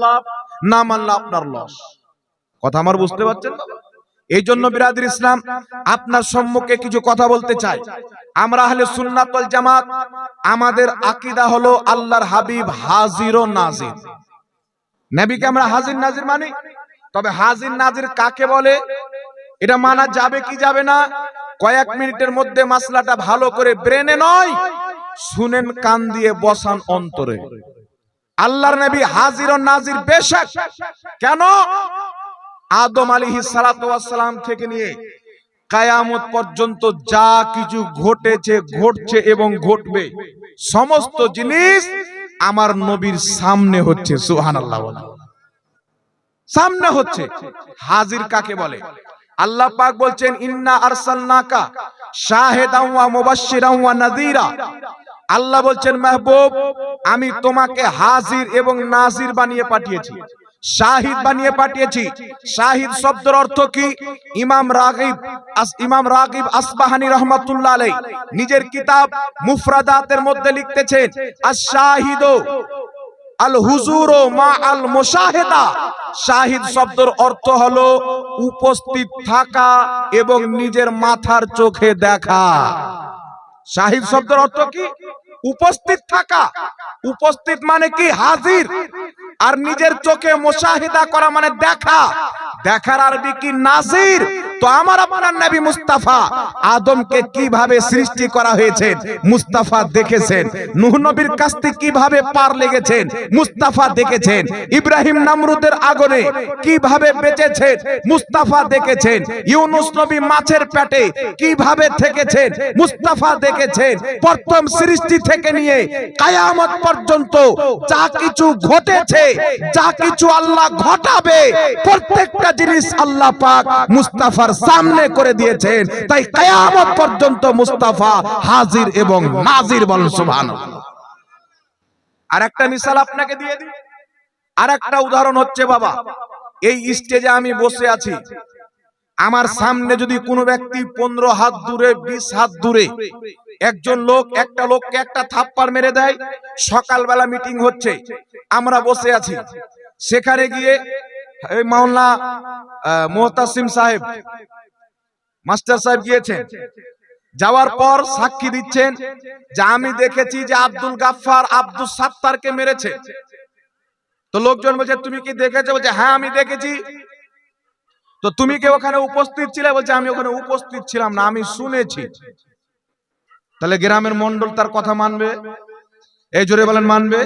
লাভ, না মানলে আপনার লস। কথা আমার বুঝতে পারছেন? এই জন্য বিরাদর ইসলাম, আপনার সম্মুখে কিছু কথা বলতে চাই। আমরা আহলে সুন্নাত ওয়াল জামাত, আমাদের আকীদা হলো আল্লাহর হাবিব হাজির ও নাজির। নবীকে আমরা হাজির নাজির মানি। তবে হাজির নাজির কাকে বলে, এটা মানা যাবে কি যাবে না, কয়েক মিনিটের মধ্যে মাসলাটা ভালো করে ব্রেনে নয়, শুনেন কান দিয়ে, বসান অন্তরে। আল্লাহর নবী হাজির ও নাজির বেশক। কেন? আদম আলাইহিস সালাতু ওয়াস সালাম থেকে নিয়ে কিয়ামত পর্যন্ত যা কিছু ঘটেছে, ঘটছে এবং ঘটবে, সমস্ত জিনিস আমার নবীর সামনে হচ্ছে। সুবহানাল্লাহ, সামনে হচ্ছে। হাজির কাকে বলে? আল্লাহ পাক বলছেন, ইন্না আরসালনাকা শাহিদান ওয়া মুবাশশিরান ওয়া নাযীরা। আল্লাহ বলছেন, মাহবুব, আমি তোমাকে হাজির এবং নাজির বানিয়ে পাঠিয়েছি, শাহিদ বানিয়ে পাঠিয়েছি। শাহিদ শব্দের অর্থ কি? ইমাম রাগিব আসবাহানী রহমাতুল্লাহ আলাইহি নিজের কিতাব মুফরাদাতের মধ্যে লিখতেছেন, আশ-শাহিদু আল হুজুরু মা আল মুশাহিদা। শাহিদ শব্দের অর্থ হলো উপস্থিত থাকা এবং নিজের মাথার চোখে দেখা। শাহিদ শব্দের অর্থ কি? উপস্থিত থাকা। উপস্থিত মানে কি? হাজির। আর নিজের চোখে মুশাহিদা করা মানে দেখা। দেখার আরবি কি? নাজির। তো আমার আপনার নবী মুস্তাফা আদমকে কিভাবে সৃষ্টি করা হয়েছে মুস্তাফা দেখেছেন। নূহ নবীর কাছ থেকে কিভাবে পার লেগেছেন মুস্তাফা দেখেছেন। ইব্রাহিম নমরুদের আগুনে কিভাবে বেঁচেছেন মুস্তাফা দেখেছেন। ইউনুস নবী মাছের পেটে কিভাবে থেকেছেন মুস্তাফা দেখেছেন। প্রথম সৃষ্টি থেকে নিয়ে কিয়ামত পর্যন্ত যা কিছু ঘটেছে, যা কিছু আল্লাহ ঘটাবে, প্রত্যেকটা জিনিস আল্লাহ পাক মুস্তাফার সামনে করে দিয়েছেন। তাই কিয়ামত পর্যন্ত মুস্তাফা হাজির এবং নাজির। বলেন সুবহানাল্লাহ। আরেকটা মিসাল আপনাকে দিয়ে দিই। আরেকটা উদাহরণ হচ্ছে, বাবা, এই স্টেজে আমি বসে আছি, আমার সামনে যদি কোনো ব্যক্তি 15 হাত দূরে, 20 হাত দূরে একজন লোক একটা লোককে একটা থাপ্পড় মেরে দেয়। সকালবেলা মিটিং হচ্ছে, আমরা বসে আছি, সেখানে গিয়ে এই মাওলানা মুহতাসিম সাহেব, মাস্টার সাহেব গিয়েছেন। যাওয়ার পর সাক্ষী দিচ্ছেন যে আমি দেখেছি যে আব্দুল গাফফার আব্দুল সাত্তারকে মেরেছে। তো লোকজন বলছে, তুমি কি দেখেছো? বলছে, হ্যাঁ আমি দেখেছি। তো তুমি কি ওখানে উপস্থিত ছিলে? বলছে, আমি ওখানে উপস্থিত ছিলাম না, আমি শুনেছি। তাহলে গ্রামের মন্ডল তার কথা মানবে? এই জোরে বলেন, মানবে?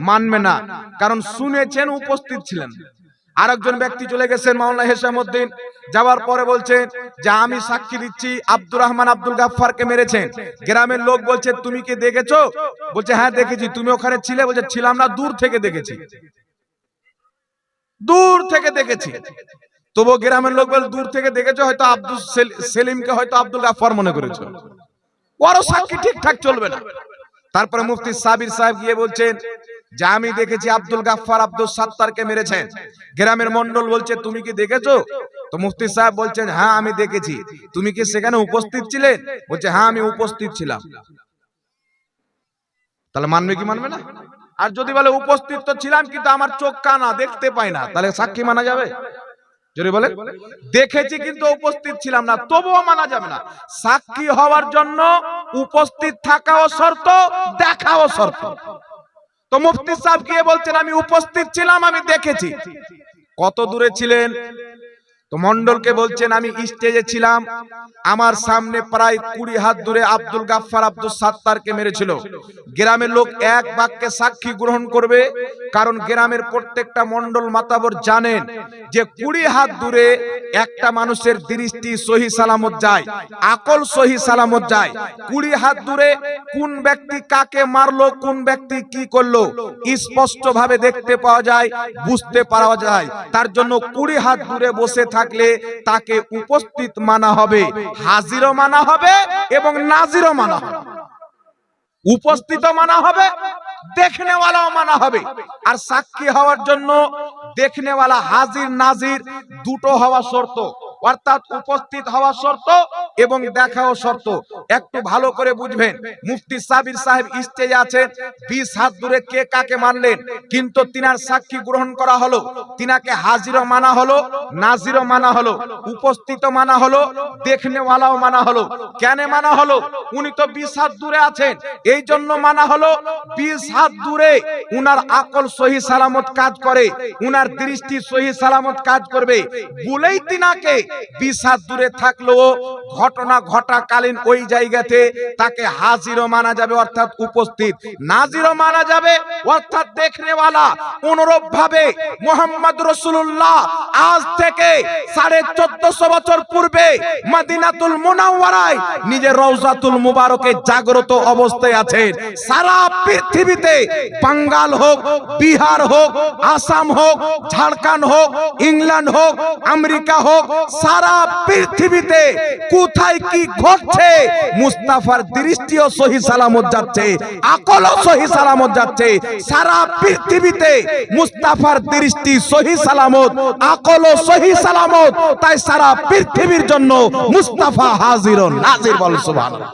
মানবে না, কারণ শুনেছেন, উপস্থিত ছিলেন। আরেকজন ব্যক্তি চলে গেছেন, মাওলানা হেসামউদ্দিন, যাওয়ার পরে বলছেন যে আমি সাক্ষী দিচ্ছি আব্দুর রহমান আব্দুল গাফফারকে মেরেছেন। গ্রামের লোক বলছে, তুমি কি দেখেছো? বলছে, হ্যাঁ দেখেছি। তুমি ওখানে ছিলে? বলছে, ছিলাম না, দূর থেকে দেখেছি। দূর থেকে দেখেছি। তবু গ্রামের লোক বলে, দূর থেকে দেখেছো, হয়তো আব্দুল সেলিমকে হয়তো আব্দুল গাফফার মনে করেছো। ওরও সাক্ষী ঠিকঠাক চলবে না। তারপরে মুফতি সাবির সাহেব গিয়ে বলছেন যে আমি দেখেছি আব্দুল গাফফার আব্দুল সাত্তারকে মেরেছেন। গ্রামের মন্ডল বলছে, তুমি কি দেখেছো? তো মুফতি সাহেব বলছেন, হ্যাঁ আমি দেখেছি। তুমি কি সেখানে উপস্থিত ছিলে? বলছে, হ্যাঁ আমি উপস্থিত ছিলাম। তাহলে মানবে কি মানবে না? আর যদি বলে উপস্থিত তো ছিলাম কিন্তু আমার চোখ কানা, দেখতে পাই না, তাহলে সাক্ষী মানা যাবে? যদি বলে দেখেছি কিন্তু উপস্থিত ছিলাম না, তবুও মানা যাবে না। সাক্ষী হওয়ার জন্য উপস্থিত থাকাও শর্ত, দেখাও শর্ত। তো মুফতি সাহেব গিয়ে বলছেন, আমি উপস্থিত ছিলাম, আমি দেখেছি। কত দূরে ছিলেন? তো মন্ডলকে বলছেন, আমি স্টেজে ছিলাম, আমার সামনে প্রায় 20 হাত দূরে আব্দুল গাফফার আব্দুল সাত্তারকে মেরেছিল। গ্রামের লোক এক বাক্যে সাক্ষী গ্রহণ করবে, কারণ গ্রামের প্রত্যেকটা মন্ডল মাতাবর জানেন যে 20 হাত দূরে একটা মানুষের দৃষ্টি সহি সালামত যায়, আকল সহি সালামত যায়। 20 হাত দূরে কোন ব্যক্তি কাকে মারলো, কোন ব্যক্তি কি করলো, স্পষ্ট ভাবে দেখতে পাওয়া যায়, বুঝতে পারা যায়। তার জন্য 20 হাত দূরে বসে থাকলে তাকে উপস্থিত মানা হবে, হাজিরও মানা হবে এবং নাজিরও মানা হবে। উপস্থিত মানা হবে, দেখনেওয়ালাও মানা হবে। আর সাক্ষী হওয়ার জন্য দেখনেওয়ালা, হাজির নাজির দুটো হওয়া শর্ত। অর্থাৎ উপস্থিত হওয়া শর্ত এবং দেখাও শর্ত। একটু ভালো করে বুঝবেন, মুফতি সাবির সাহেব স্টেজে আছেন, 20 হাত দূরে কে কাকে মানলেন, কিন্তু তিনার সাক্ষী গ্রহণ করা হলো, তিনাকে হাজিরও মানা হলো, নাজিরও মানা হলো, উপস্থিত মানা হলো, দেখনেওয়ালাও মানা হলো। কেন মানা হলো? উনি তো 20 হাত দূরে আছেন, এই জন্য মানা হলো। 20 হাত দূরে উনার আকল সহি সালামত কাজ করে, উনার দৃষ্টি সহি সালামত কাজ করবে বলেই তিনাকে 20 হাত দূরে থাকলেও ঘটনা ঘটাকালীন ওই জায়গাতে তাকে হাজিরও মানা যাবে, অর্থাৎ উপস্থিত, নাজিরও মানা যাবে, অর্থাৎ দেখনেওয়ালা। অনুরূপ ভাবে মুহাম্মদ রাসূলুল্লাহ আজ থেকে 1450 বছর পূর্বে মদিনাতুল মুনাওয়ারায় নিজের রওজাতুল মুবারকে জাগ্রত অবস্থায় আছেন। সারা পৃথিবীতে বাঙ্গাল হোক, বিহার হোক, আসাম হোক, ঝাড়খণ্ড হোক, ইংল্যান্ড হোক, আমেরিকা হোক, সারা পৃথিবীতে কোথায় কি ঘটছে মুস্তাফার দৃষ্টিও সহি সালামত যাচ্ছে, আকলও সহি সালামত যাচ্ছে। সারা পৃথিবীতে মুস্তাফার দৃষ্টি সহি সালামত, আকলও সহি সালামত, তাই সারা পৃথিবীর জন্য মুস্তাফা হাজির ও নাজির। বল সুবহানাল্লাহ।